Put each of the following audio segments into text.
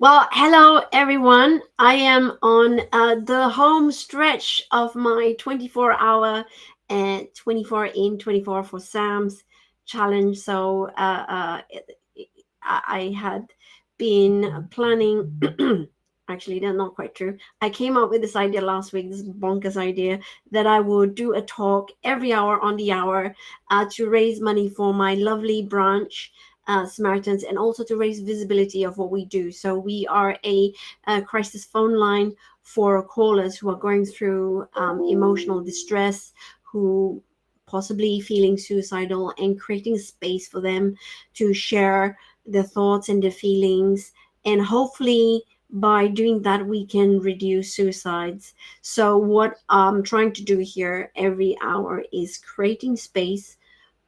Well, hello everyone. I am on the home stretch of my 24-hour and 24 in 24 for Sam's challenge. So I had been planning. Actually, that's not quite true. I came up with this idea last week, this bonkers idea that I would do a talk every hour on the hour to raise money for my lovely branch Samaritans, and also to raise visibility of what we do. So we are a crisis phone line for callers who are going through emotional distress, who possibly feeling suicidal, and creating space for them to share their thoughts and their feelings. And hopefully, by doing that, we can reduce suicides. So, what I'm trying to do here every hour is creating space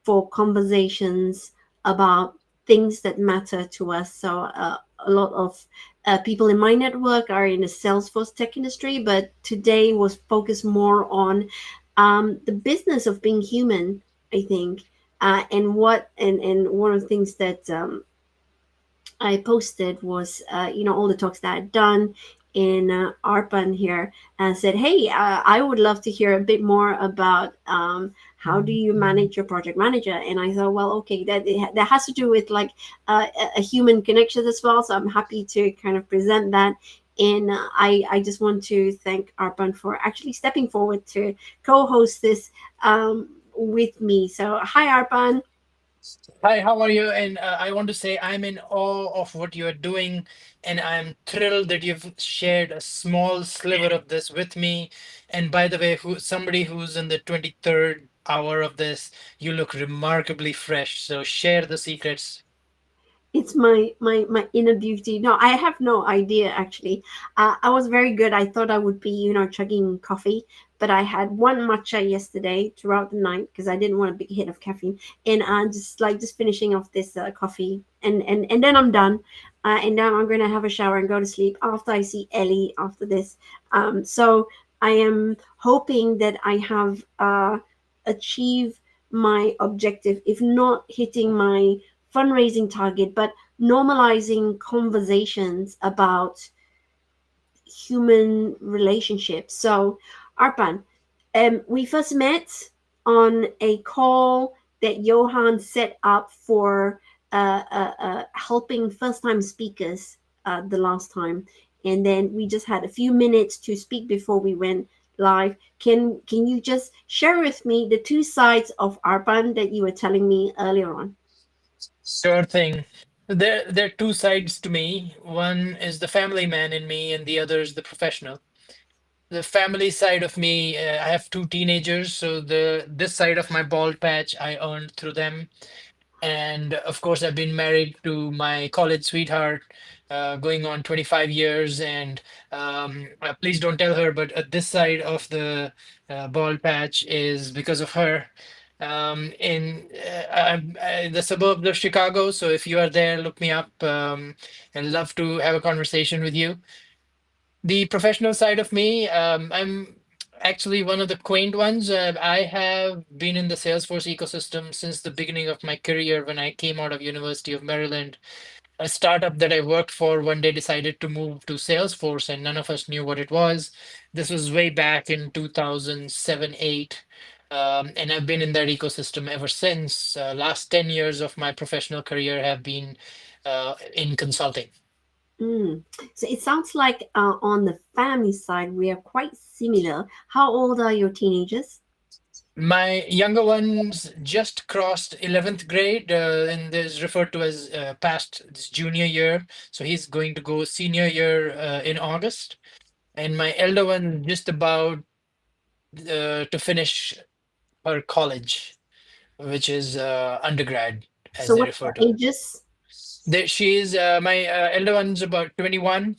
for conversations about things that matter to us. So a lot of people in my network are in the Salesforce tech industry, but today was focused more on the business of being human, I think. And one of the things that I posted was, all the talks that I'd done in Arpan here, and said, hey, I would love to hear a bit more about how do you manage your project manager. And I thought, well, okay, that has to do with like a human connection as well. So I'm happy to kind of present that. And I just want to thank Arpan for actually stepping forward to co-host this with me. So hi, Arpan. Hi, how are you? And I want to say I'm in awe of what you're doing, and I'm thrilled that you've shared a small sliver of this with me. And by the way, somebody who's in the 23rd hour of this, you look remarkably fresh. So share the secrets. It's my inner beauty. No, I have no idea actually. I was very good. I thought I would be, chugging coffee, but I had one matcha yesterday throughout the night because I didn't want a big hit of caffeine, and just finishing off this coffee, and then I'm done. And now I'm gonna have a shower and go to sleep after I see Ellie after this. So I am hoping that I have achieved my objective, if not hitting my fundraising target, but normalizing conversations about human relationships. So, Arpan, we first met on a call that Johan set up for helping first time speakers the last time. And then we just had a few minutes to speak before we went live. Can you just share with me the two sides of Arpan that you were telling me earlier on? Sure thing. There are two sides to me. One is the family man in me, and the other is the professional. The family side of me, I have two teenagers, so the this side of my bald patch I earned through them. And of course, I've been married to my college sweetheart, going on 25 years. And please don't tell her, but this side of the bald patch is because of her. I'm the suburbs of Chicago, so if you are there, look me up. And love to have a conversation with you. The professional side of me, I'm actually one of the quaint ones. I have been in the Salesforce ecosystem since the beginning of my career when I came out of University of Maryland. A startup that I worked for one day decided to move to Salesforce, and none of us knew what it was. This was way back in 2007, 8. And I've been in that ecosystem ever since. Last 10 years of my professional career have been in consulting. Mm. So it sounds like on the family side, we are quite similar. How old are your teenagers? My younger one's just crossed 11th grade, and is referred to as past this junior year. So he's going to go senior year in August. And my elder one just about to finish her college, which is undergrad, as So they what's refer the to it. ages? She's my elder one's about 21,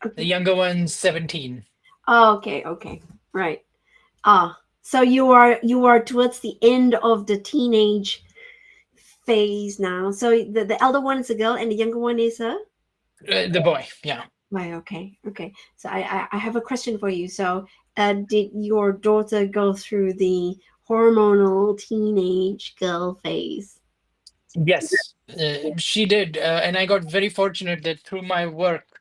the Okay. younger one's 17. Oh, okay, okay. Right. Ah, so you are towards the end of the teenage phase now. So the elder one is a girl and the younger one is a. The boy, yeah. Right, okay, okay. So I have a question for you. So did your daughter go through the hormonal teenage girl phase? Yes, she did. And I got very fortunate that through my work,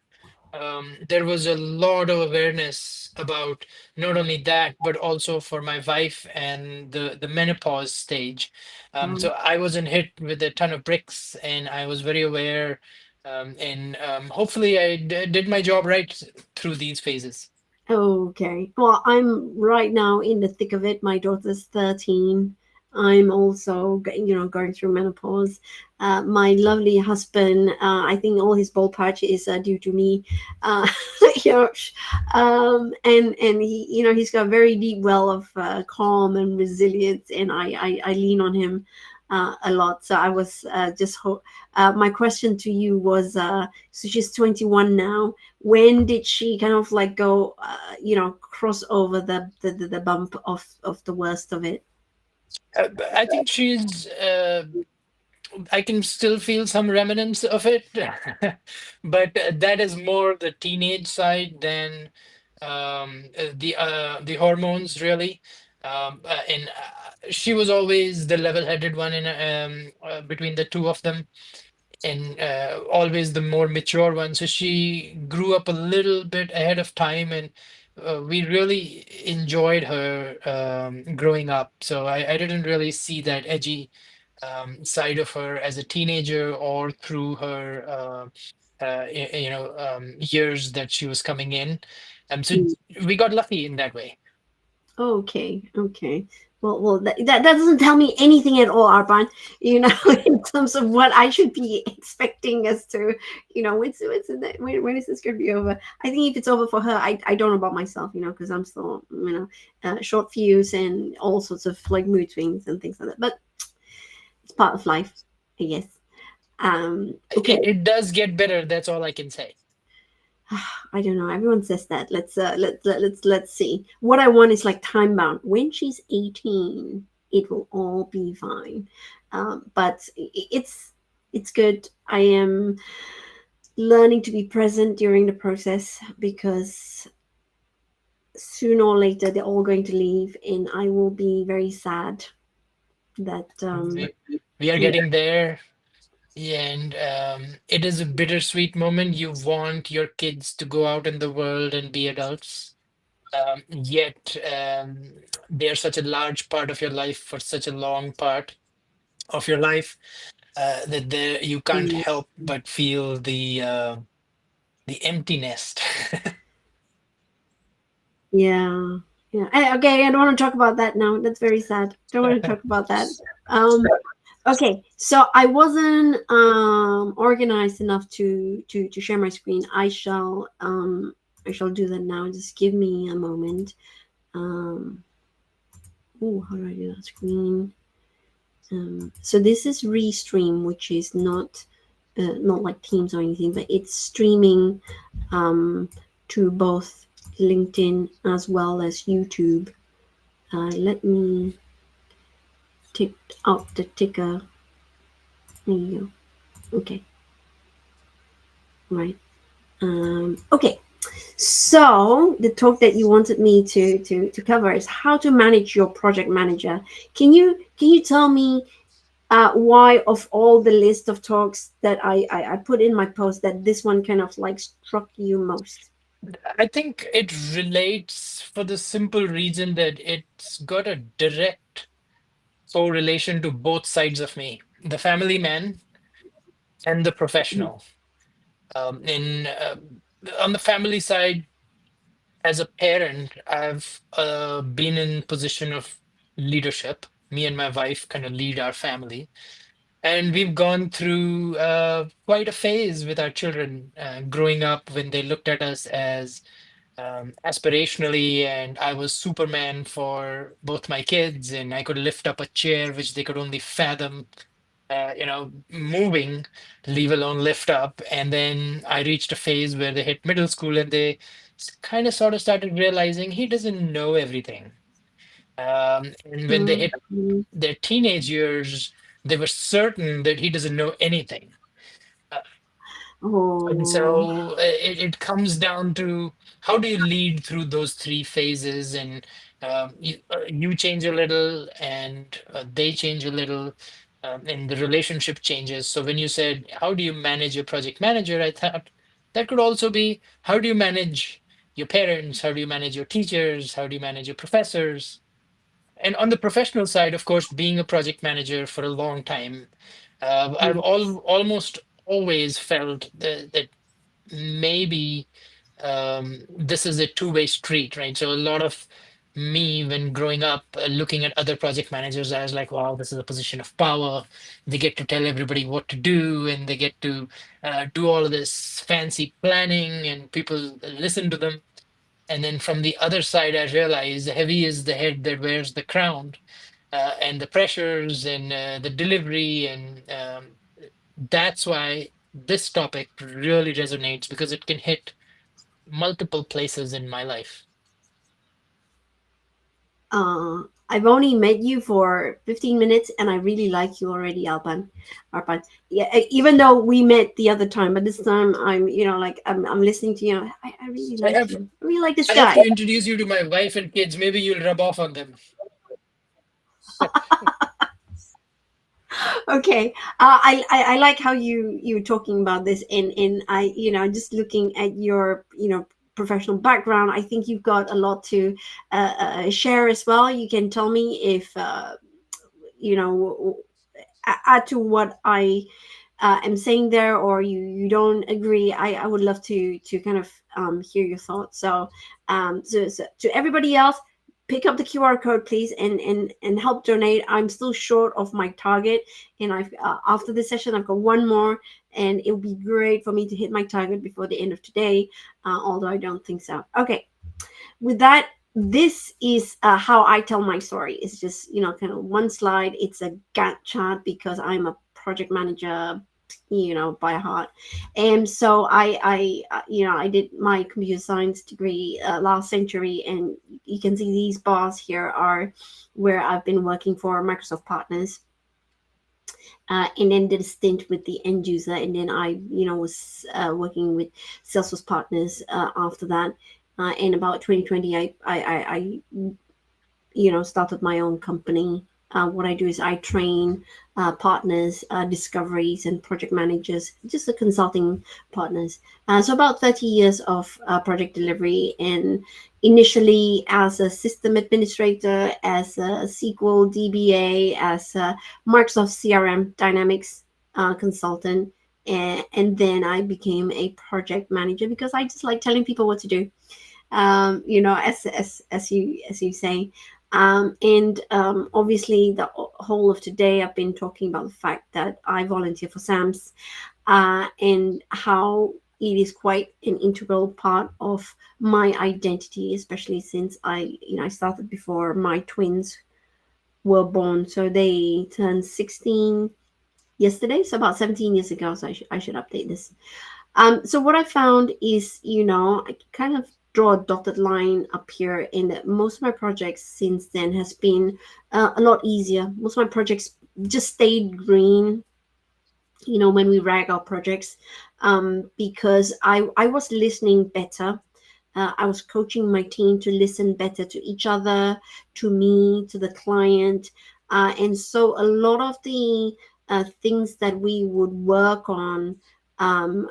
there was a lot of awareness about not only that, but also for my wife and the menopause stage. So Um, I wasn't hit with a ton of bricks, and I was very aware. And hopefully, I did my job right through these phases. Okay. Well, I'm right now in the thick of it. My daughter's 13. I'm also, going through menopause. My lovely husband, I think all his bald patch is due to me. Uh, you know, and he's got a very deep well of calm and resilience, and I lean on him a lot. So I was my question to you was, so she's 21 now. When did she kind of like go, cross over the bump of the worst of it? But I think she's I can still feel some remnants of it, but that is more the teenage side than the hormones really. And she was always the level-headed one in between the two of them, and always the more mature one. So she grew up a little bit ahead of time, and we really enjoyed her growing up. So I didn't really see that edgy side of her as a teenager or through her years that she was coming in. So Mm. we got lucky in that way. Okay, okay. Well, that doesn't tell me anything at all, Arpan. In terms of what I should be expecting as to, when is this going to be over? I think if it's over for her, I don't know about myself, because I'm still, short fuse and all sorts of like mood swings and things like that. But it's part of life, I guess. Okay. It does get better. That's all I can say. I don't know. Everyone says that. Let's see. What I want is like time bound. When she's 18, it will all be fine. But it's good. I am learning to be present during the process because sooner or later they're all going to leave, and I will be very sad that We, we are yeah. getting there. Yeah, and it is a bittersweet moment. You want your kids to go out in the world and be adults. Yet they are such a large part of your life for such a long part of your life that you can't help but feel the emptiness. Yeah. Yeah. Okay, I don't want to talk about that now. That's very sad. Don't want to talk about that. Um okay, so I wasn't organized enough to share my screen. I shall do that now. Just give me a moment. Um oh, how do I do that screen? So this is Restream, which is not like Teams or anything, but it's streaming um, to both LinkedIn as well as YouTube. Let me tick out the ticker. There you go. Okay, right. Okay. So the talk that you wanted me to cover is how to manage your project manager. Can you tell me why of all the list of talks that I put in my post that this one kind of like struck you most? I think it relates for the simple reason that it's got a direct correlation to both sides of me, the family man and the professional. In On the family side, as a parent, I've been in position of leadership. Me and my wife kind of lead our family, and we've gone through quite a phase with our children growing up when they looked at us as aspirationally, and I was Superman for both my kids, and I could lift up a chair which they could only fathom moving, leave alone lift up. And then I reached a phase where they hit middle school and they kind of sort of started realizing he doesn't know everything. And when they hit Mm-hmm. their teenage years, they were certain that he doesn't know anything. Uh, and Oh, so it comes down to how do you lead through those three phases, and you change a little, and they change a little, and the relationship changes. So when you said, how do you manage your project manager? I thought, That could also be, how do you manage your parents? How do you manage your teachers? How do you manage your professors? And on the professional side, of course, being a project manager for a long time, I've Yes. almost always felt that maybe this is a two-way street, right? So a lot of me, when growing up, looking at other project managers, I was like, wow, this is a position of power. They get to tell everybody what to do, and they get to do all of this fancy planning, and people listen to them. And then from the other side, I realized heavy is the head that wears the crown, and the pressures and the delivery. And that's why this topic really resonates, because it can hit multiple places in my life. I've only met you for 15 minutes and I really like you already, Arpan. Yeah, even though we met the other time, but this time I'm listening to you. I really I like have you. I really like this I have guy. to introduce you to my wife and kids. Maybe you'll rub off on them. Okay. I like how you talking about this, and I, just looking at your, professional background, I think you've got a lot to share as well. You can tell me if you know add to what I am saying there, or you don't agree. I would love to kind of hear your thoughts. So to everybody else, pick up the QR code, please, and help donate. I'm still short of my target, and I've after this session I've got one more, and it would be great for me to hit my target before the end of today. Although I don't think so. Okay, with that, this is how I tell my story. It's just, kind of one slide. It's a Gantt chart because I'm a project manager, by heart. And so I did my computer science degree last century, and you can see these bars here are where I've been working for Microsoft partners, and then did a stint with the end user, and then I, was working with Salesforce partners after that. In about 2020, I started my own company. What I do is I train partners, discoveries, and project managers, just the consulting partners. So about 30 years of project delivery, and initially as a system administrator, as a SQL DBA, as a Microsoft CRM Dynamics consultant. And then I became a project manager because I just like telling people what to do, as you say. And obviously, the whole of today, I've been talking about the fact that I volunteer for SAMS, and how it is quite an integral part of my identity, especially since I started before my twins were born. So they turned 16 yesterday, so about 17 years ago. So I should update this. So what I found is, I kind of draw a dotted line up here, in that most of my projects since then has been a lot easier. Most of my projects just stayed green, when we rag our projects, because I was listening better. I was coaching my team to listen better to each other, to me, to the client. And so a lot of the things that we would work on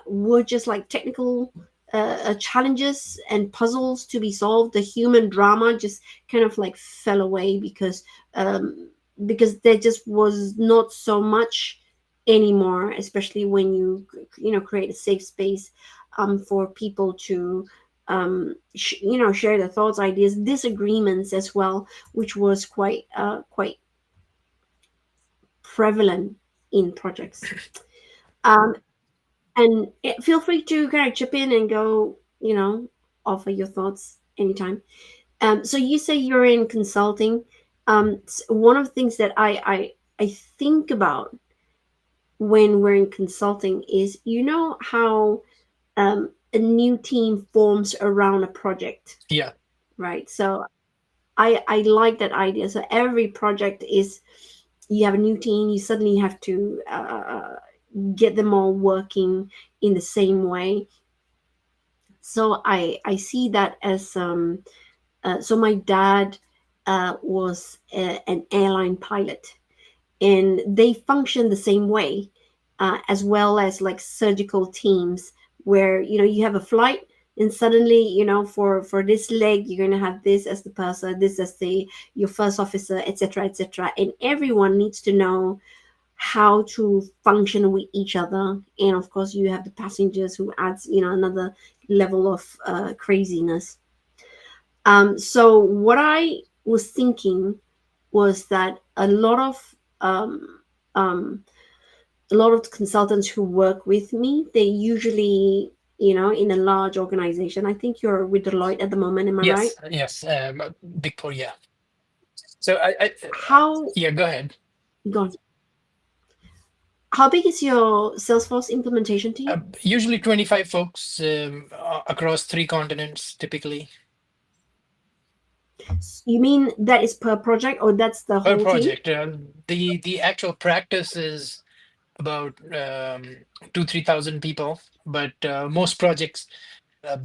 were just like technical challenges and puzzles to be solved. The human drama just kind of like fell away because there just was not so much anymore, especially when you create a safe space for people to share their thoughts, ideas, disagreements as well, which was quite prevalent in projects. um, and feel free to kind of chip in and go, offer your thoughts anytime. So you say you're in consulting. One of the things that I think about when we're in consulting is, how a new team forms around a project, Yeah. right? So I like that idea. So every project is, you have a new team, you suddenly have to get them all working in the same way. So I see that as so my dad was an airline pilot, and they function the same way, as well as like surgical teams where you have a flight, and suddenly for this leg you're going to have this as the purser, this as the your first officer, etc., etc., and everyone needs to know how to function with each other. And of course you have the passengers who adds another level of craziness. So what I was thinking was that um, um, a lot of consultants who work with me, they usually, in a large organization. I think you're with Deloitte at the moment, am I right? Yes, yes, Big Four, yeah. So How yeah, go ahead. gone? How big is your Salesforce implementation team? Usually 25 folks across three continents, typically You mean that is per project, or that's the per whole team? project. The actual practice is about 2-3 thousand people, but most projects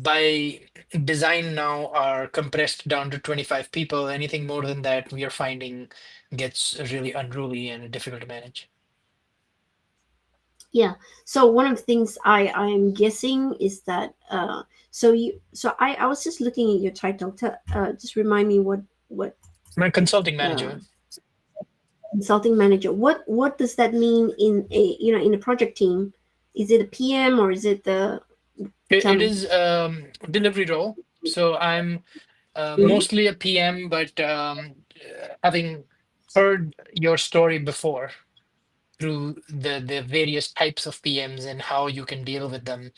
by design now are compressed down to 25 people. Anything more than that, we are finding gets really unruly and difficult to manage. Yeah. So one of the things I'm guessing is that I was just looking at your title. Just remind me what I'm a consulting uh, manager. consulting manager. What does that mean in a project team? Is it a PM or is it the? Tell It me. is delivery role. So I'm Mhm. mostly a PM, but having heard your story before through the various types of PMs and how you can deal with them,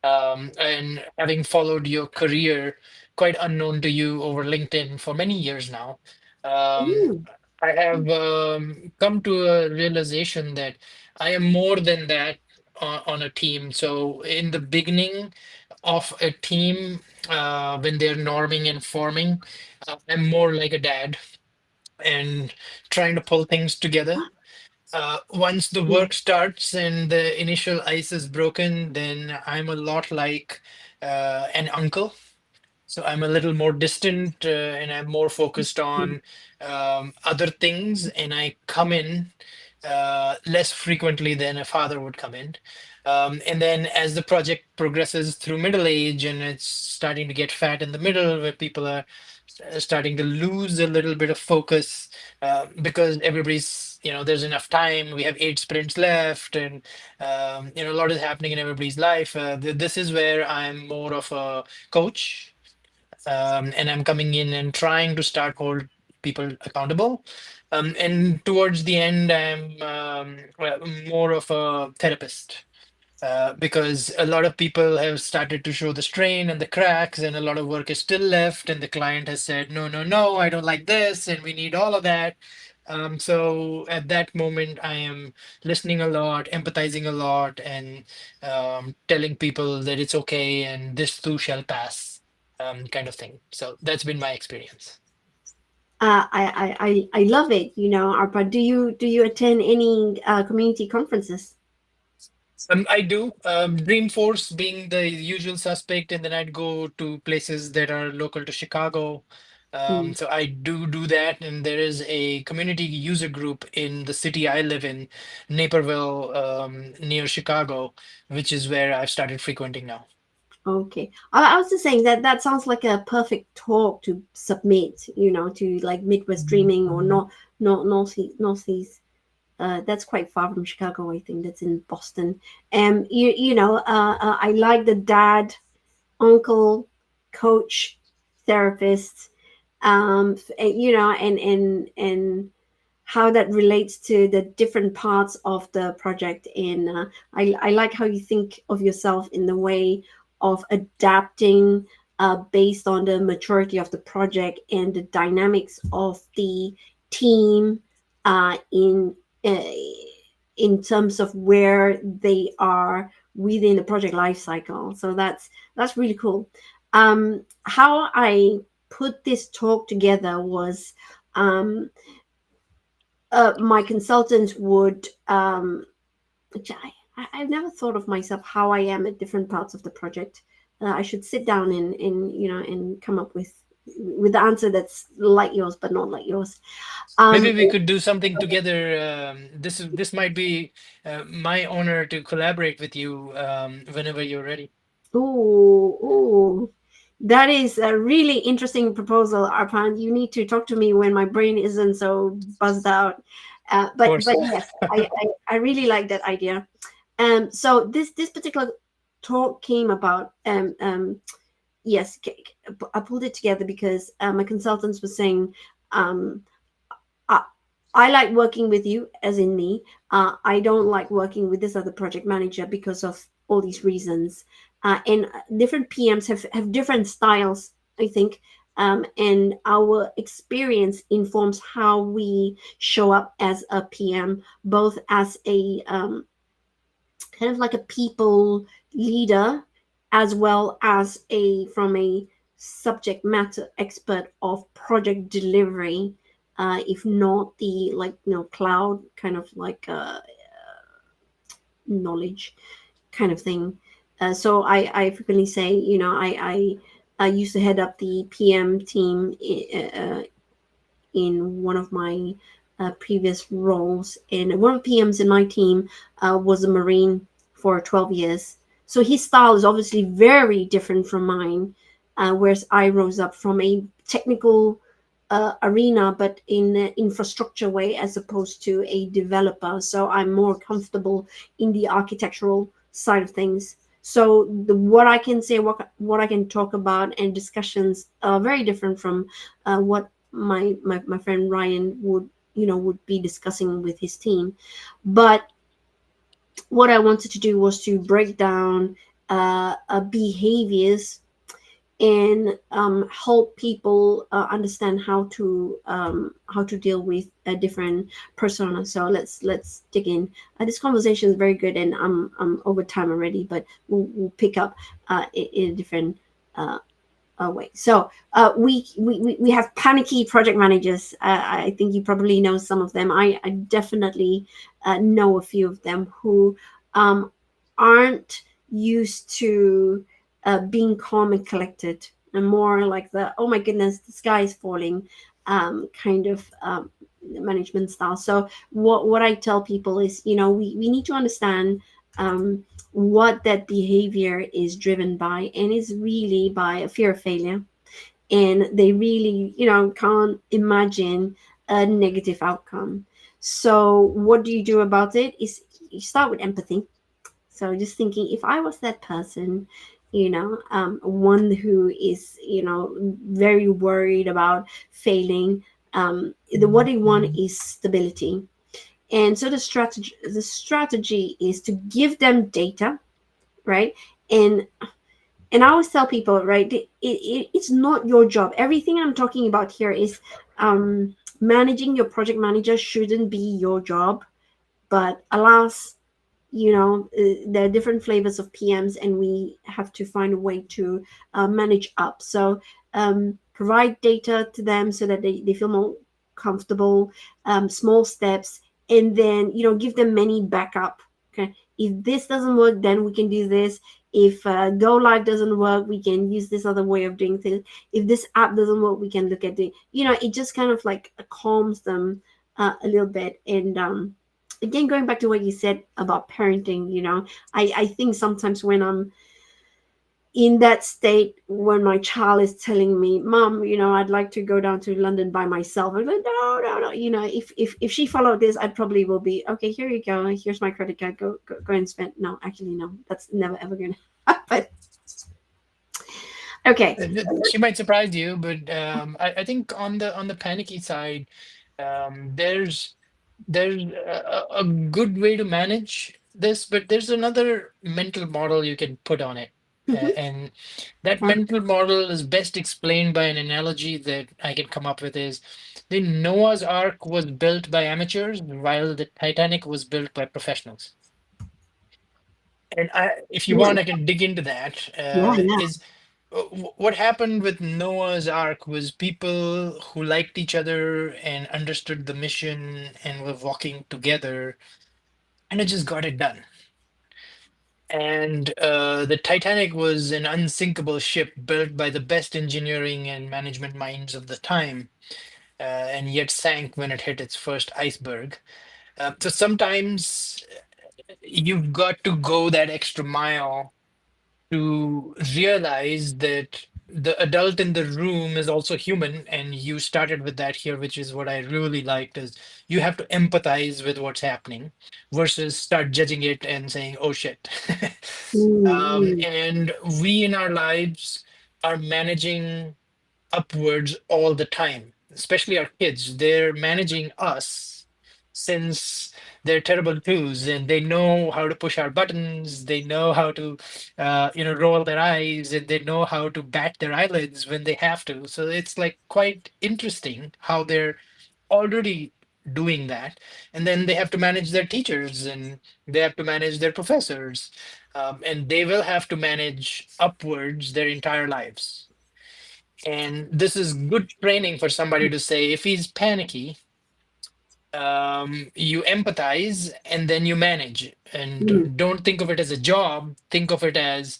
and having followed your career quite unknown to you over LinkedIn for many years now, um, Mm. I have come to a realization that I am more than that on a team. So in the beginning of a team, when they're norming and forming, I'm more like a dad and trying to pull things together. Once the Yeah. work starts and the initial ice is broken, then I'm a lot like an uncle. So I'm a little more distant and I'm more focused on other things, and I come in less frequently than a father would come in. And then as the project progresses through middle age and it's starting to get fat in the middle, where people are starting to lose a little bit of focus because everybody's, there's enough time. We have 8 sprints left, and a lot is happening in everybody's life. This is where I'm more of a coach, and I'm coming in and trying to start hold people accountable. And towards the end, I'm well, more of a therapist because a lot of people have started to show the strain and the cracks, and a lot of work is still left. And the client has said, no, no, no, I don't like this, and we need all of that. So at that moment, I am listening a lot, empathizing a lot, and telling people that it's okay and this too shall pass, kind of thing. So that's been my experience. I love it. Arpa, do you attend any community conferences? I do. Dreamforce being the usual suspect, and then I'd go to places that are local to Chicago. Mm. So I do that, and there is a community user group in the city I live in, Naperville, near Chicago, which is where I've started frequenting now. Okay. I was just saying that that sounds like a perfect talk to submit, to like Midwest Dreaming or Northeast. That's quite far from Chicago. I think that's in Boston. I like the dad, uncle, coach, therapist, and how that relates to the different parts of the project. And I like how you think of yourself in the way of adapting based on the maturity of the project and the dynamics of the team in uh, in terms of where they are within the project life cycle. So that's really cool. How I put this talk together was um, my consultant would which I've never thought of myself how I am at different parts of the project. I should sit down and come up with with the answer that's like yours but not like yours. Um, Maybe we could do something together. This might be my honor to collaborate with you whenever you're ready. ooh, ooh. That is a really interesting proposal, Arpan. You need to talk to me when my brain isn't so buzzed out. Of But course. yes, I really like that idea. So this particular talk came about. Yes, I pulled it together because my consultants were saying, um, I, I like working with you, as in me. I don't like working with this other project manager because of all these reasons. And different PMs have different styles, I think. And our experience informs how we show up as a PM, both as a kind of like a people leader, as well as a from a subject matter expert of project delivery, if not the like cloud kind of like knowledge kind of thing. So I frequently say, I used to head up the PM team in one of my previous roles. And one of the PMs in my team was a Marine for 12 years. So his style is obviously very different from mine, whereas I rose up from a technical arena, but in an infrastructure way as opposed to a developer. So I'm more comfortable in the architectural side of things. So what I can say, what I can talk about, and discussions are very different from what my friend Ryan would be discussing with his team. But what I wanted to do was to break down behaviors and help people understand how to deal with a different persona. So let's dig in. This conversation is very good, and I'm over time already, but we'll pick up in a different uh, way. So we have panicky project managers. I think you probably know some of them. I definitely know a few of them who um, aren't used to being calm and collected, and more like the oh my goodness, the sky is falling kind of management style. So what I tell people is, we need to understand um, what that behavior is driven by, and is really by a fear of failure. And they really can't imagine a negative outcome. So what do you do about it is you start with empathy. So just thinking, if I was that person, one who is very worried about failing, what they want is stability. And so the strategy is to give them data, right? And I always tell people, right, it's not your job. Everything I'm talking about here is managing your project manager shouldn't be your job. But alas, there are different flavors of PMs, and we have to find a way to manage up. So provide data to them so that they feel more comfortable, small steps, and then give them many backup. Okay, if this doesn't work, then we can do this. If go live doesn't work, we can use this other way of doing things. If this app doesn't work, we can look at it. It just kind of like calms them a little bit. And again, going back to what you said about parenting, I think sometimes when I'm in that state, when my child is telling me, Mom, I'd like to go down to London by myself, I'm like, no, no, no. If she followed this, I probably will be okay. Here you go, here's my credit card, go and spend. No, actually, no, that's never ever gonna happen. Okay. She might surprise you, but I think on the panicky side, there's a good way to manage this, but there's another mental model you can put on it. Mhm. And that Yeah. mental model is best explained by an analogy that I can come up with is the Noah's Ark was built by amateurs while the Titanic was built by professionals. And if you Yeah. want, I can dig into that. Yeah. Yeah. Is what happened with Noah's Ark was people who liked each other and understood the mission and were walking together, and it just got it done. And the Titanic was an unsinkable ship built by the best engineering and management minds of the time, and yet sank when it hit its first iceberg. So sometimes you've got to go that extra mile to realize that the adult in the room is also human, and you started with that here, which is what I really liked, is you have to empathize with what's happening versus start judging it and saying, oh shit. Mm, And we in our lives are managing upwards all the time, especially our kids. They're managing us since they're terrible twos, and they know how to push our buttons. They know how to, roll their eyes, and they know how to bat their eyelids when they have to. So it's like quite interesting how they're already doing that. And then they have to manage their teachers, and they have to manage their professors, and they will have to manage upwards their entire lives. And this is good training for somebody to say, if he's panicky, you empathize and then you manage. mm. And don't think of it as a job. Think of it as,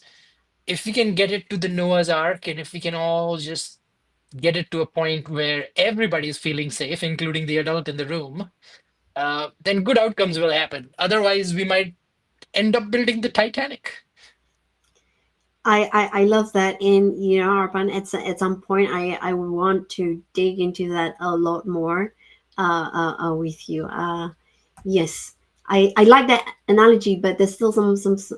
if we can get it to the Noah's Ark, and if we can all just get it to a point where everybody is feeling safe, including the adult in the room, then good outcomes will happen. Otherwise, we might end up building the Titanic. I love that. And Arpan, at some point, I would want to dig into that a lot more with you. Yes, I like that analogy, but there's still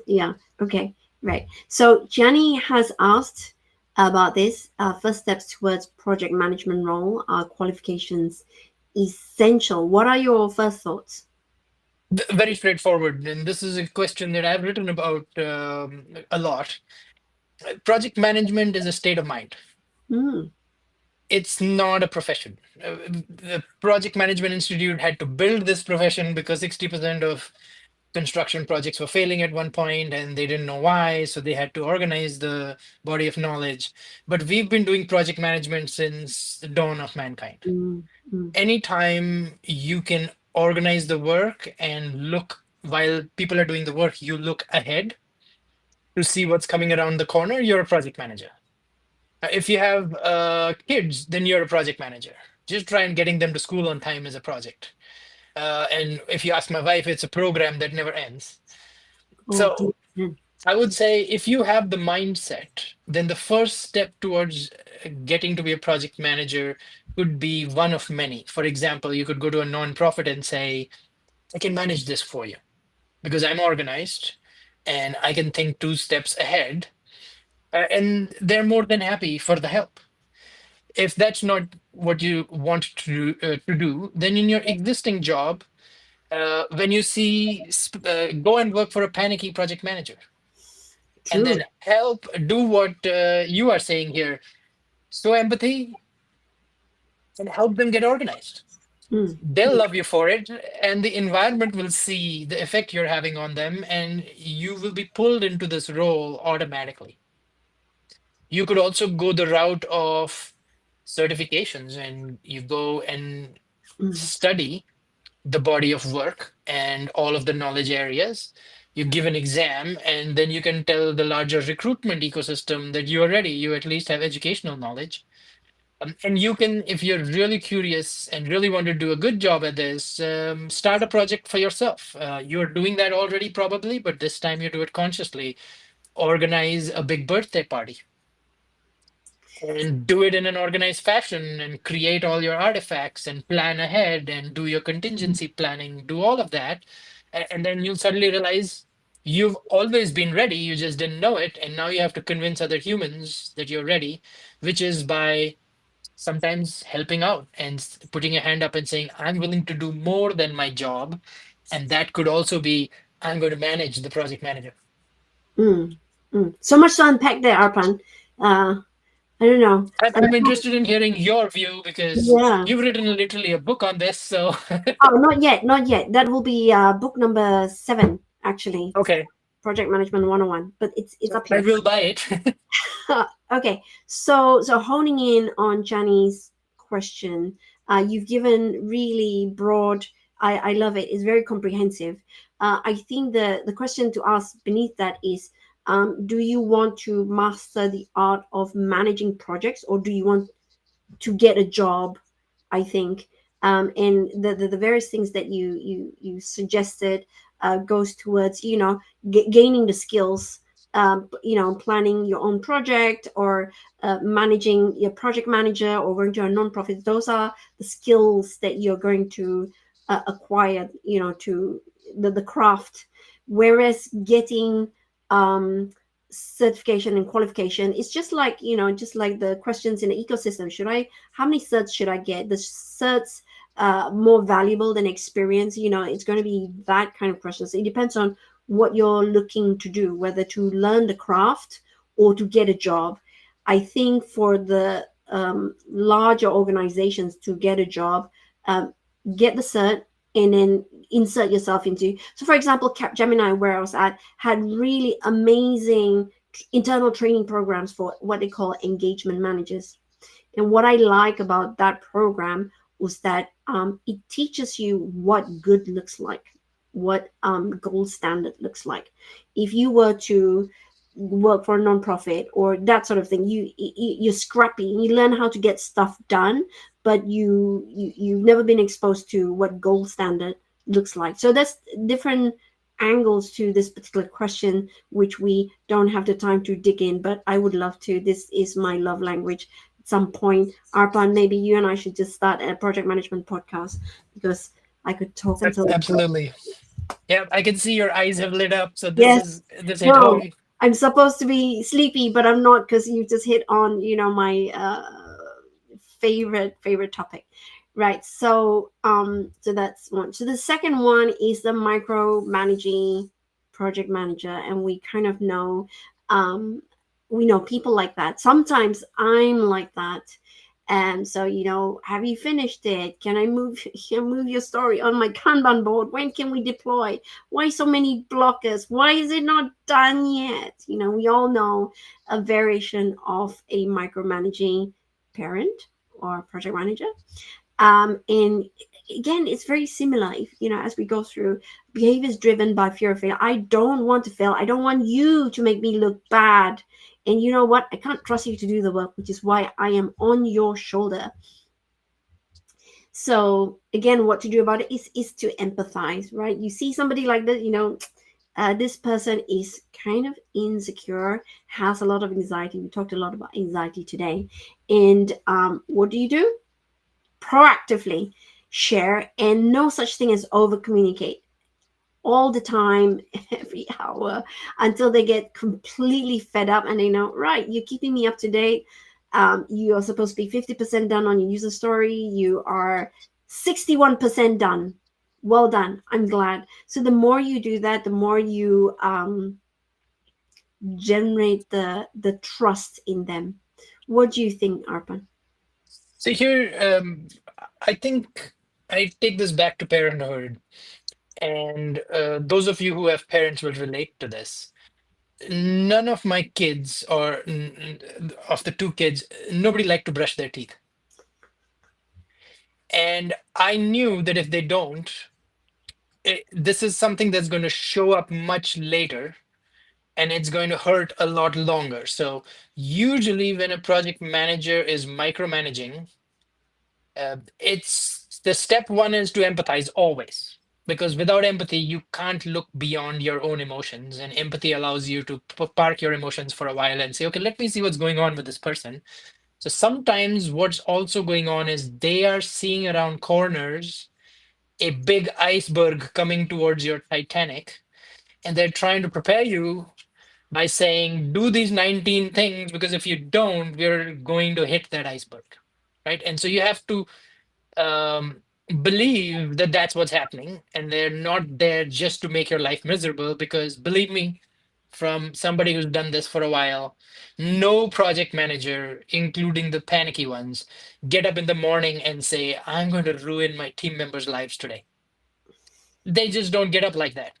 yeah. Okay, right. So Gianni has asked about this. First steps towards project management role, qualifications essential. What are your first thoughts? Very straightforward. And this is a question that I've written about a lot. Project management is a state of mind. Mm, It's not a profession. The Project Management Institute had to build this profession because 60% of construction projects were failing at one point and they didn't know why. So they had to organize the body of knowledge. But we've been doing project management since the dawn of mankind. mm, mm, Anytime you can organize the work and look while people are doing the work, you look ahead to see what's coming around the corner, you're a project manager. If you have kids, then you're a project manager. Just try and getting them to school on time is a project. And if you ask my wife, it's a program that never ends. oh, So 100%. I would say if you have the mindset, then the first step towards getting to be a project manager could be one of many. For example, you could go to a nonprofit and say, I can manage this for you because I'm organized and I can think two steps ahead. And they're more than happy for the help. If that's not what you want to do, then in your existing job, when you see, go and work for a panicky project manager, and True. then help do what you are saying here. Show empathy and help them get organized. Mm, They'll love you for it, and the environment will see the effect you're having on them, and you will be pulled into this role automatically. You could also go the route of certifications, and you go and mm, study the body of work and all of the knowledge areas. You give an exam, and then you can tell the larger recruitment ecosystem that you are ready. You at least have educational knowledge. And you can, if you're really curious and really want to do a good job at this, start a project for yourself. You're doing that already, probably, but this time you do it consciously. Organize a big birthday party and do it in an organized fashion and create all your artifacts and plan ahead and do your contingency planning, do all of that. And then you'll suddenly realize you've always been ready, you just didn't know it. And now you have to convince other humans that you're ready, which is by sometimes helping out and putting a hand up and saying, I'm willing to do more than my job. And that could also be, I'm going to manage the project manager. mm, mm. So much to unpack there, Arpan. I don't know. I'm interested in hearing your view because Yeah. you've written literally a book on this. So, Oh, not yet, not yet. That will be book number 7, actually. okay, Project Management 101. But it's up I here. will buy it. Okay. So honing in on Johnny's question, you've given really broad. I love it. It's very comprehensive. I think the question to ask beneath that is, do you want to master the art of managing projects, or do you want to get a job? I think, and the various things that you suggested goes towards, gaining the skills, planning your own project, or managing your project manager, or going to a non-profit. Those are the skills that you're going to acquire, to the craft. Whereas getting um, certification and qualification, it's just like, just like the questions in the ecosystem. How many certs should I get? The certs more valuable than experience? It's going to be that kind of questions. It depends on what you're looking to do, whether to learn the craft or to get a job. I think for the larger organizations, to get a job, um, get the cert and then insert yourself into. So, for example, Capgemini, where I was at, had really amazing internal training programs for what they call engagement managers. And what I like about that program was that it teaches you what good looks like, what gold standard looks like. If you were to work for a nonprofit or that sort of thing, you're scrappy. You learn how to get stuff done, but you've never been exposed to what gold standard looks like. So that's different angles to this particular question, which we don't have the time to dig in, but I would love to. This is my love language. At some point, Arpan, maybe you and I should just start a project management podcast, because I could talk until. Absolutely. Yeah, I can see your eyes have lit up. So Yes. this hit No, home. I'm supposed to be sleepy, but I'm not, because you just hit on, my favorite topic. Right. So that's one. So the second one is the micromanaging project manager, and we kind of know, um we know people like that. Sometimes I'm like that. And so, have you finished it? Can I move your story on my Kanban board? When can we deploy? Why so many blockers? Why is it not done yet? We all know a variation of a micromanaging parent or project manager. And again, it's very similar. If as we go through, behaviors driven by fear of failure. I don't want to fail. I don't want you to make me look bad. And you know what? I can't trust you to do the work, which is why I am on your shoulder. So again, what to do about it is to empathize, right? You see somebody like that, this person is kind of insecure, has a lot of anxiety. We talked a lot about anxiety today. And what do? Proactively share, and no such thing as over communicate all the time, every hour, until they get completely fed up and they know, right, you're keeping me up to date. You are supposed to be 50% done on your user story. You are 61% done. Well done. I'm glad. So the more you do that, the more you generate the trust in them. What do you think, Arpan? So here, I think I take this back to parenthood, and those of you who have parents will relate to this. None of my kids, or of the two kids, nobody liked to brush their teeth, and I knew that if they don't, this is something that's going to show up much later, and it's going to hurt a lot longer. So usually, when a project manager is micromanaging, it's the step one is to empathize always, because without empathy you can't look beyond your own emotions, and empathy allows you to park your emotions for a while and say, okay, let me see what's going on with this person. So sometimes what's also going on is they are seeing around corners a big iceberg coming towards your Titanic, and they're trying to prepare you by saying, do these 19 things, because if you don't, we're going to hit that iceberg, right? And so you have to um, believe that that's what's happening, and they're not there just to make your life miserable. Because believe me, from somebody who's done this for a while, no project manager, including the panicky ones, get up in the morning and say, I'm going to ruin my team members' lives today. They just don't get up like that.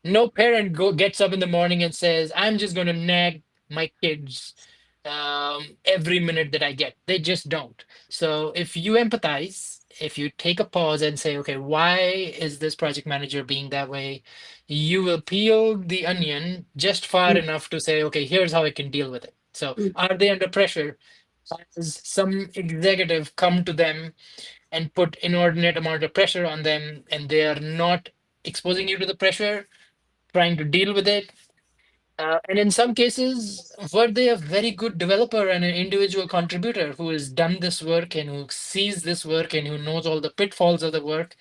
No parent gets up in the morning and says, I'm just going to nag my kids every minute that I get. They just don't. So if you empathize, if you take a pause and say, okay, why is this project manager being that way? You will peel the onion just far mm, enough to say, okay, here's how I can deal with it. So, mm, are they under pressure? Has some executive come to them and put inordinate amount of pressure on them, and they are not exposing you to the pressure, trying to deal with it? And in some cases, were they a very good developer and an individual contributor who has done this work and who sees this work and who knows all the pitfalls of the work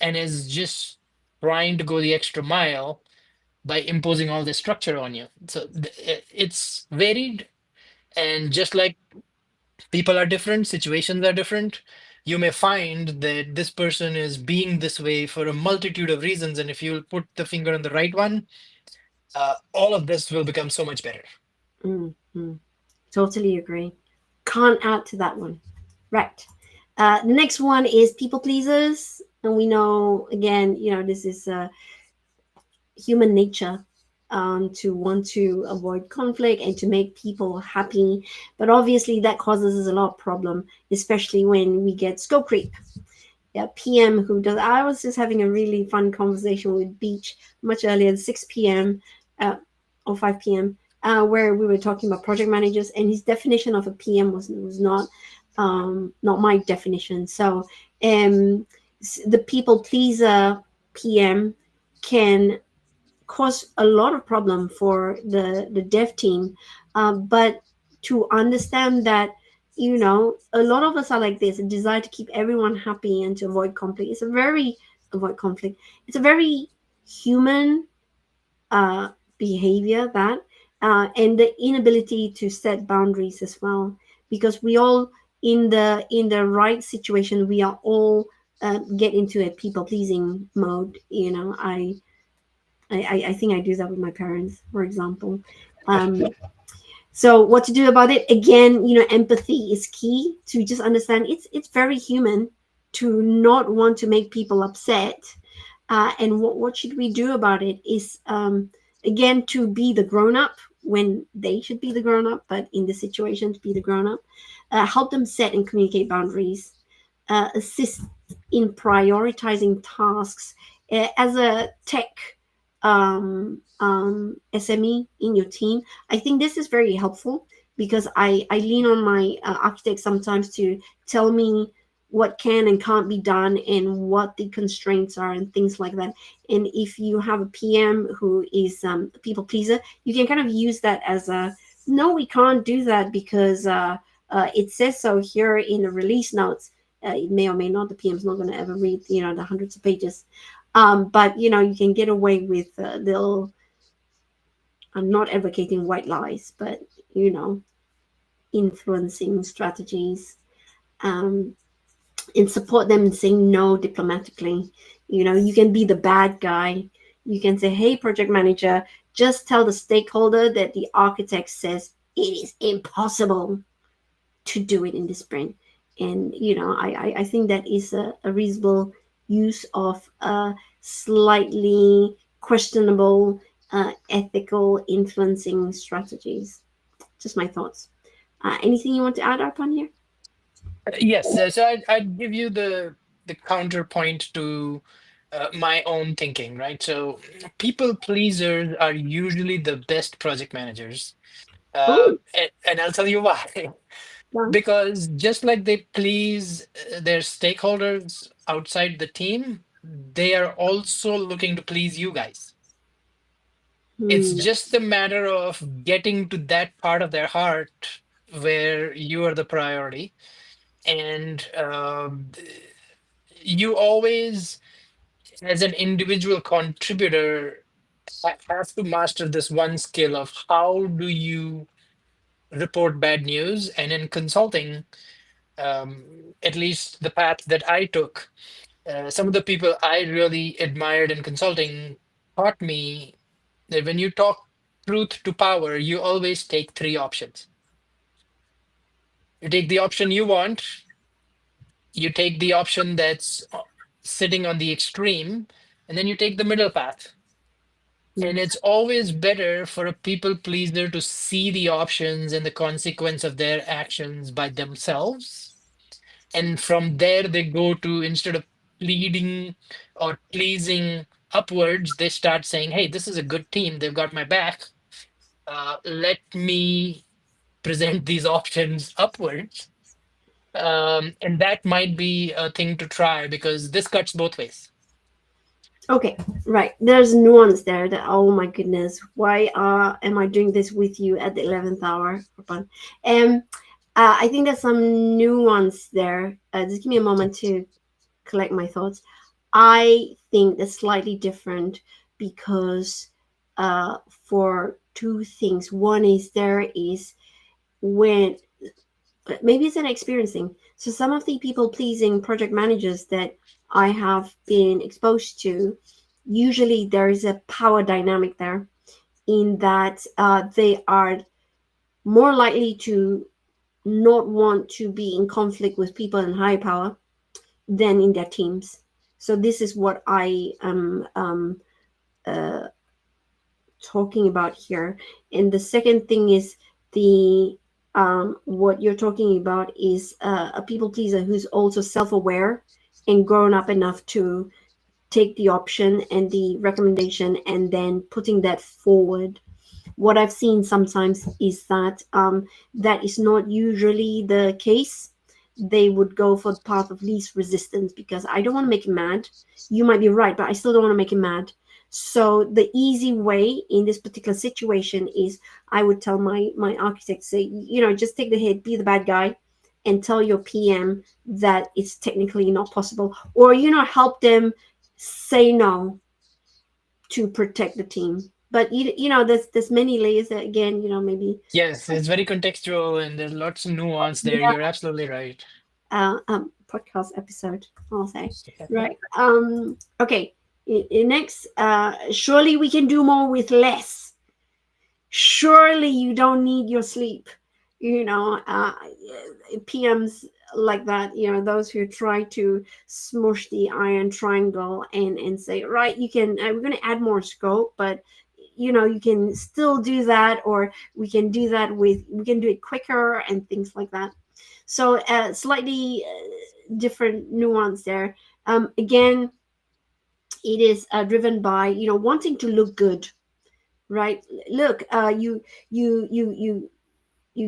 and is just trying to go the extra mile by imposing all this structure on you? So it's varied. And just like people are different, situations are different, you may find that this person is being this way for a multitude of reasons. And if you put the finger on the right one, all of this will become so much better. mm. Totally agree. Can't add to that one. Right. The next one is people pleasers. And we know, again, this is human nature, to want to avoid conflict and to make people happy. But obviously, that causes us a lot of problem, especially when we get scope creep. Yeah, PM who does. I was just having a really fun conversation with Beach much earlier, 6 p.m. Or 5 p.m., where we were talking about project managers, and his definition of a PM was not my definition. So, um, the people pleaser PM can cause a lot of problem for the dev team, but to understand that, a lot of us are like this, a desire to keep everyone happy and to avoid conflict. Avoid conflict, it's a very human uh, behavior, that and the inability to set boundaries as well, because we all, in the right situation, we are all get into a people pleasing mode. I think I do that with my parents, for example. So what to do about it? Again, empathy is key, to just understand it's very human to not want to make people upset. And what should we do about it is, again, to be the grown up when they should be the grown up, but in the situation, to be the grown up. Help them set and communicate boundaries. Assist in prioritizing tasks. As a tech SME in your team, I think this is very helpful, because I lean on my architect sometimes to tell me what can and can't be done and what the constraints are and things like that. And if you have a PM who is a people pleaser, you can kind of use that as a, no, we can't do that because it says so here in the release notes. It may or may not, the PM's not going to ever read, the hundreds of pages. But you can get away with little. I'm not advocating white lies, but you know, influencing strategies, um, and support them in saying no diplomatically. You can be the bad guy. You can say, "Hey, project manager, just tell the stakeholder that the architect says it is impossible to do it in this sprint." And I think that is a reasonable use of slightly questionable ethical influencing strategies. Just my thoughts. Anything you want to add, Arpan, here? Yes, so I'd give you the counterpoint to my own thinking, right? So people pleasers are usually the best project managers, Oh, and I'll tell you why. yeah. Because just like they please their stakeholders outside the team, they are also looking to please you guys. It's Hmm. just a matter of getting to that part of their heart where you are the priority. And you always, as an individual contributor, have to master this one skill of how do you report bad news. And in consulting, at least the path that I took, some of the people I really admired in consulting taught me that when you talk truth to power, you always take three options. You take the option you want, you take the option that's sitting on the extreme, and then you take the middle path. And Yes. it's always better for a people pleaser to see the options and the consequence of their actions by themselves And from there they go to, instead of pleading or pleasing upwards, they start saying, hey, this is a good team, they've got my back, let me present these options upwards. And that might be a thing to try, because this cuts both ways. Okay, right. There's nuance there that, oh my goodness, why am I doing this with you at the 11th hour? Arpan? Um, I think there's some nuance there. Just give me a moment to collect my thoughts. I think that's slightly different because for two things. One is there is when maybe it's an experiencing. So some of the people pleasing project managers that I have been exposed to, usually there is a power dynamic there in that they are more likely to not want to be in conflict with people in high power than in their teams. So this is what I am uh, talking about here. And the second thing is the what you're talking about is a people pleaser who's also self-aware and grown up enough to take the option and the recommendation and then putting that forward. What I've seen sometimes is that that is not usually the case. They would go for the path of least resistance because I don't want to make him mad. You might be right, but I still don't want to make him mad. So the easy way in this particular situation is I would tell my architect, say, just take the hit, be the bad guy, and tell your PM that it's technically not possible, or help them say no to protect the team. But there's many layers that, again, maybe Yes, it's very contextual and there's lots of nuance there. yeah, You're absolutely right. podcast episode, I'll say. Yeah. Right. Okay. Next, surely we can do more with less. Surely you don't need your sleep. You know, uh, PMs like that, those who try to smush the iron triangle and say, right, you can, we're going to add more scope, but you can still do that, or we can do it quicker and things like that. So slightly different nuance there. Again, it is driven by wanting to look good, right? Look, you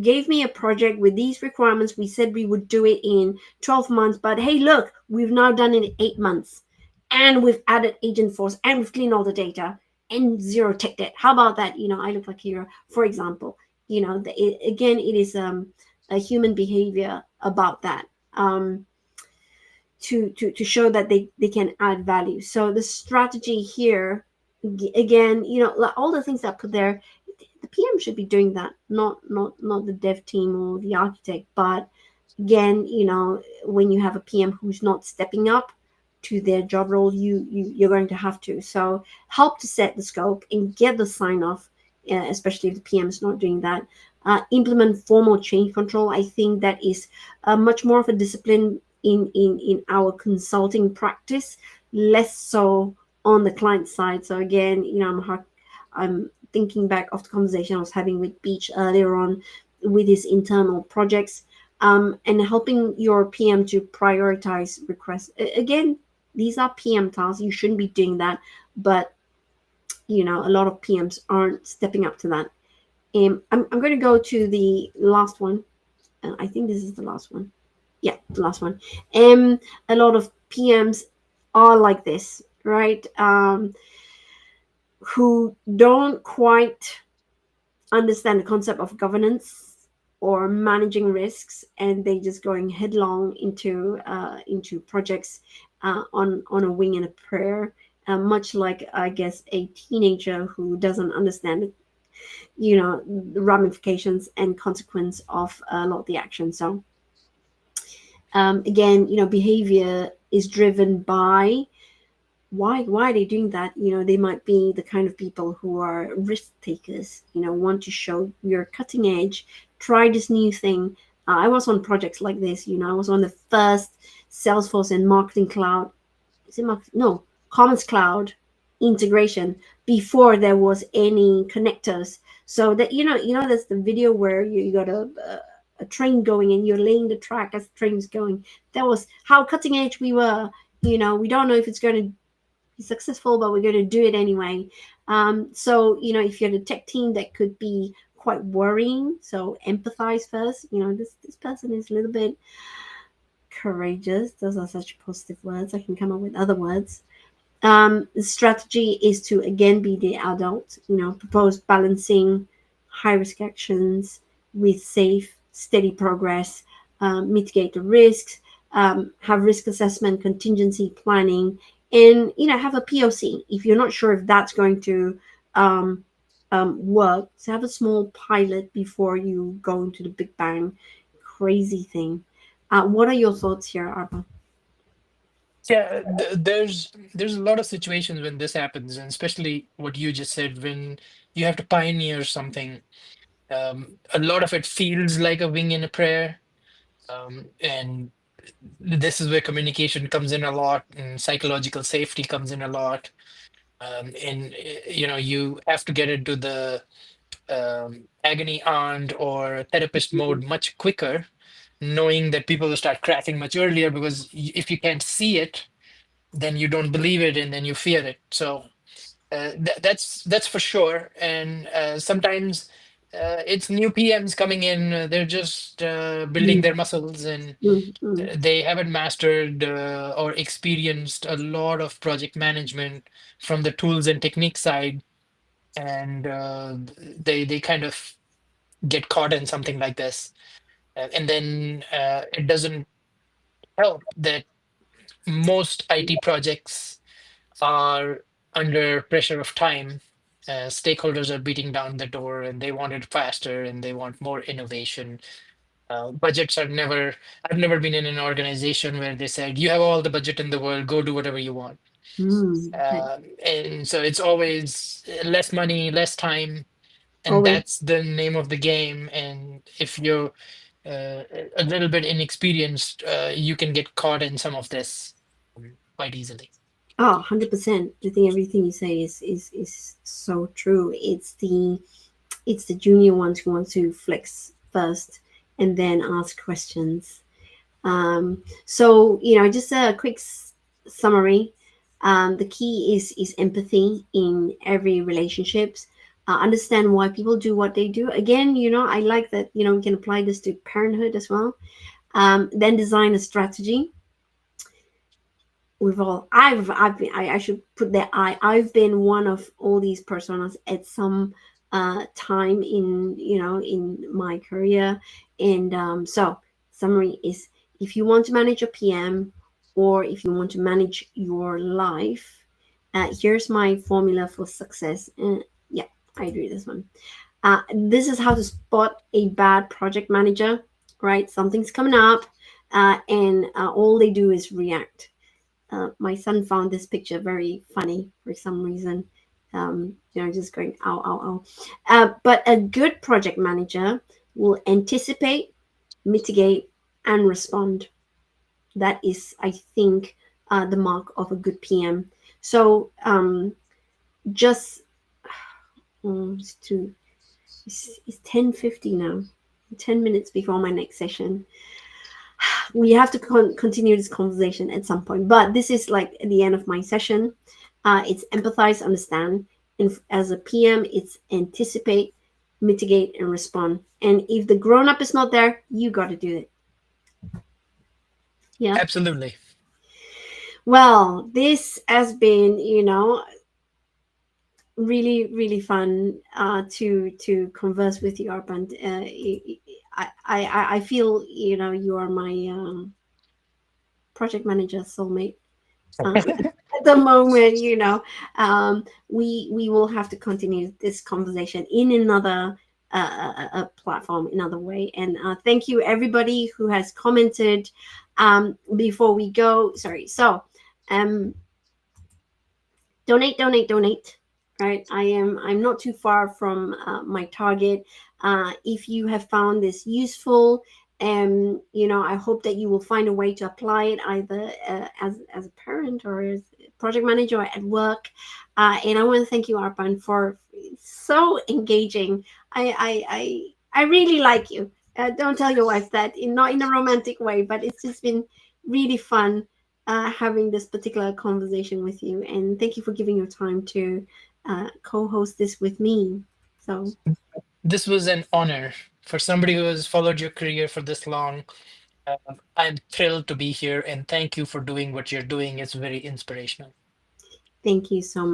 gave me a project with these requirements. We said we would do it in 12 months, but hey, look, we've now done it in 8 months, and we've added agent force, and we've cleaned all the data and zero tech debt. How about that? I look like a hero, for example. Again, it is a human behavior about that. To show that they can add value. So the strategy here, again, like all the things that I put there, the PM should be doing that, not the dev team or the architect. But again, when you have a PM who's not stepping up to their job role, you're going to have to. So help to set the scope and get the sign off, especially if the PM is not doing that. Implement formal change control. I think that is much more of a discipline in our consulting practice, less so on the client side. So again, I'm thinking back of the conversation I was having with Beach earlier on with his internal projects, and helping your PM to prioritize requests. Again, these are PM tasks. You shouldn't be doing that, but a lot of PMs aren't stepping up to that. I'm going to go to the last one. I think this is the last one. Yeah, the last one. A lot of PMs are like this, right? Who don't quite understand the concept of governance or managing risks, and they just going headlong into projects on a wing and a prayer, much like, I guess, a teenager who doesn't understand the ramifications and consequence of a lot of the action. So again, behavior is driven by why are they doing that. They might be the kind of people who are risk takers, want to show you're cutting edge, try this new thing. I was on projects like this. I was on the first Salesforce and Marketing Cloud, is it no, Commerce Cloud integration before there was any connectors. So that, that's the video where you got a train going, and you're laying the track as the train's going. That was how cutting edge we were. We don't know if it's going to be successful, but we're going to do it anyway. So if you're the tech team, that could be quite worrying. So empathize first. This person is a little bit courageous. Those are such positive words. I can come up with other words. The strategy is to again be the adult, propose balancing high risk actions with safe, steady progress, mitigate the risks, have risk assessment, contingency planning, and have a POC. If you're not sure if that's going to um, work, so have a small pilot before you go into the big bang crazy thing. What are your thoughts here, Arpa? Yeah, there's a lot of situations when this happens, and especially what you just said, when you have to pioneer something. A lot of it feels like a wing and a prayer, and this is where communication comes in a lot, and psychological safety comes in a lot. And you have to get into the agony aunt or therapist mode much quicker, knowing that people will start cracking much earlier because if you can't see it, then you don't believe it and then you fear it. So that's for sure. And sometimes it's new PMs coming in. They're just building Mm, their muscles, and mm, mm, they haven't mastered or experienced a lot of project management from the tools and technique side, and they kind of get caught in something like this. And then it doesn't help that most IT projects are under pressure of time. Stakeholders are beating down the door and they want it faster and they want more innovation. Budgets are never, I've never been in an organization where they said, you have all the budget in the world, go do whatever you want. right. And so it's always less money, less time, and Always. that's the name of the game. And if you're uh, a little bit inexperienced, you can get caught in some of this quite easily. Oh, 100%. I think everything you say is so true. It's the junior ones who want to flex first and then ask questions. So just a quick summary. The key is empathy in every relationships. Understand why people do what they do. Again, I like that. We can apply this to parenthood as well. Then design a strategy. We've all I've been I should put that I've been one of all these personas at some time in my career. And so summary is, if you want to manage a PM, or if you want to manage your life, here's my formula for success. Yeah, I agree with this one. This is how to spot a bad project manager. Right, something's coming up, and all they do is react. My son found this picture very funny for some reason. Just going, ow, ow, ow. But a good project manager will anticipate, mitigate, and respond. That is, I think, the mark of a good PM. So just it's two. It's 10:50 now. 10 minutes before my next session. We have to continue this conversation at some point, but this is like at the end of my session. It's empathize, understand, and as a PM, it's anticipate, mitigate, and respond. And if the grown up is not there, you got to do it. Yeah. Absolutely. Well, this has been really really fun to converse with you, Arpan. I feel you are my project manager soulmate. At the moment, we will have to continue this conversation in another platform, another way. And thank you everybody who has commented. Before we go, sorry. So, um, donate, donate, donate. Right, I'm not too far from my target. If you have found this useful, I hope that you will find a way to apply it, either as a parent or as a project manager or at work. And I want to thank you, Arpan, for so engaging. I really like you. Don't tell your wife that, not in a romantic way, but it's just been really fun having this particular conversation with you. And thank you for giving your time to co host this with me. So, This was an honor for somebody who has followed your career for this long. I'm thrilled to be here, and thank you for doing what you're doing. It's very inspirational. thank you so much.